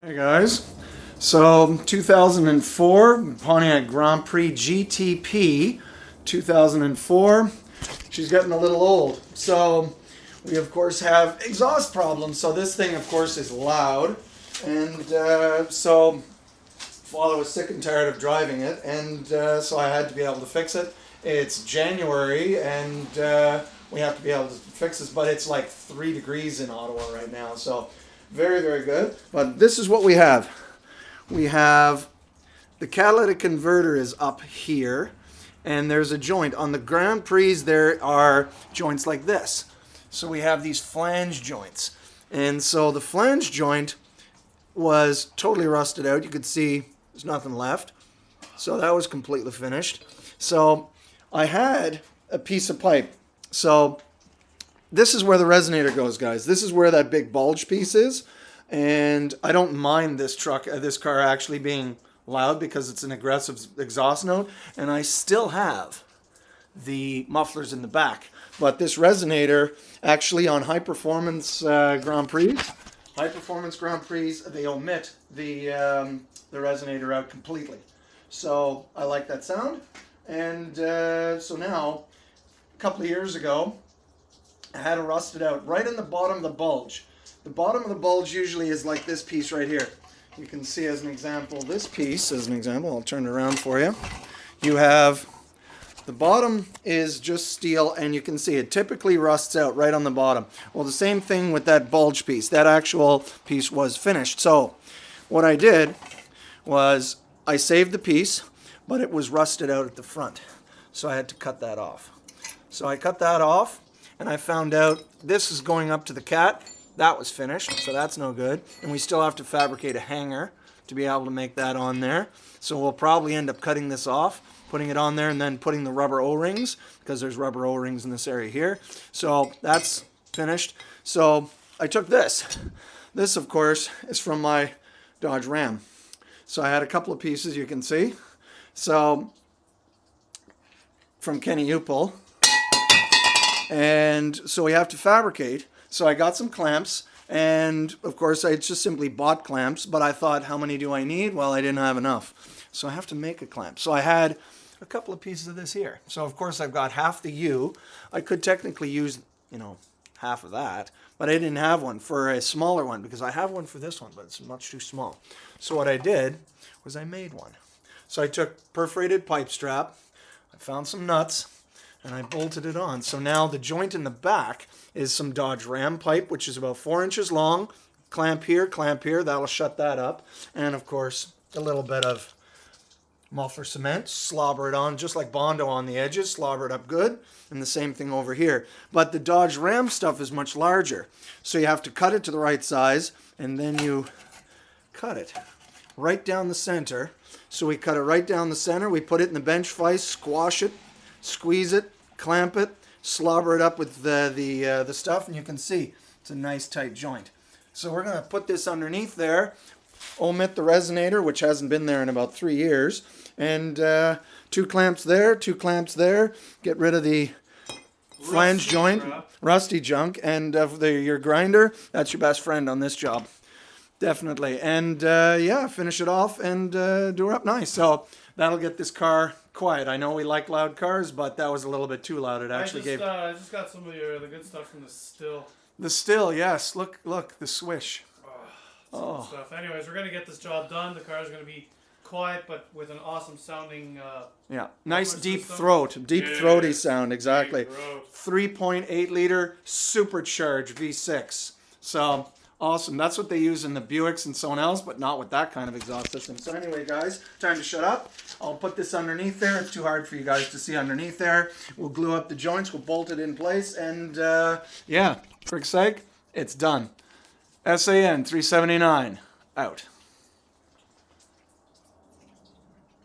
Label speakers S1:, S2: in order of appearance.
S1: Hey guys, so 2004 Pontiac Grand Prix GTP 2004. She's getting a little old, so we of course have exhaust problems. So this thing of course is loud, and so Father was sick and tired of driving it, and so I had to be able to fix it. It's January, and we have to be able to fix this, but it's like 3 degrees in Ottawa right now, so very, very good. But this is what we have. We have the catalytic converter is up here, and there's a joint. On the Grand Prix, there are joints like this. So we have these flange joints. And so the flange joint was totally rusted out. You could see there's nothing left. So that was completely finished. So I had a piece of pipe. So this is where the resonator goes, guys. This is where that big bulge piece is. And I don't mind this car actually being loud because it's an aggressive exhaust note. And I still have the mufflers in the back. But this resonator, actually on high performance Grand Prix, they omit the resonator out completely. So I like that sound. And so now, a couple of years ago, I had it rusted out right in the bottom of the bulge. The bottom of the bulge usually is like this piece right here. You can see as an example, this piece as an example. I'll turn it around for you. You have, the bottom is just steel, and you can see it typically rusts out right on the bottom. Well, the same thing with that bulge piece. That actual piece was finished. So what I did was I saved the piece, but it was rusted out at the front. So I had to cut that off. So I cut that off, and I found out this is going up to the cat. That was finished, so that's no good. And we still have to fabricate a hanger to be able to make that on there. So we'll probably end up cutting this off, putting it on there, and then putting the rubber O-rings, because there's rubber O-rings in this area here. So that's finished. So I took this. This, of course, is from my Dodge Ram. So I had a couple of pieces, you can see. So from Kenny Upel. And so we have to fabricate. So I got some clamps, and of course I just simply bought clamps, but I thought, how many do I need? Well, I didn't have enough. So I have to make a clamp. So I had a couple of pieces of this here. So of course I've got half the U. I could technically use, half of that, but I didn't have one for a smaller one, because I have one for this one, but it's much too small. So what I did was I made one. So I took perforated pipe strap, I found some nuts, and I bolted it on. So now the joint in the back is some Dodge Ram pipe, which is about 4 inches long. Clamp here, that'll shut that up. And of course, a little bit of muffler cement, slobber it on, just like Bondo on the edges, slobber it up good. And the same thing over here. But the Dodge Ram stuff is much larger. So you have to cut it to the right size, and then you cut it right down the center. So we cut it right down the center. We put it in the bench vise, squash it, squeeze it, clamp it, slobber it up with the stuff, and you can see it's a nice tight joint. So we're going to put this underneath there, omit the resonator, which hasn't been there in about 3 years, and 2 clamps there, 2 clamps there, get rid of the flange joint, rusty junk, and your grinder, that's your best friend on this job. Definitely. And yeah, finish it off and do her up nice. So that'll get this car quiet. I know we like loud cars, but that was a little bit too loud. It actually gave.
S2: I just got some of the good stuff from the still.
S1: The still, yes. Look, the swish.
S2: Good stuff. Anyways, we're gonna get this job done. The car is gonna be quiet, but with an awesome sounding.
S1: Yeah, nice deep throaty sound. Exactly. 3.8 liter supercharged V6. So. Awesome. That's what they use in the Buicks and so on else, but not with that kind of exhaust system. So anyway, guys, time to shut up. I'll put this underneath there. It's too hard for you guys to see underneath there. We'll glue up the joints. We'll bolt it in place. And, yeah, for sake, it's done. SAN 379, out.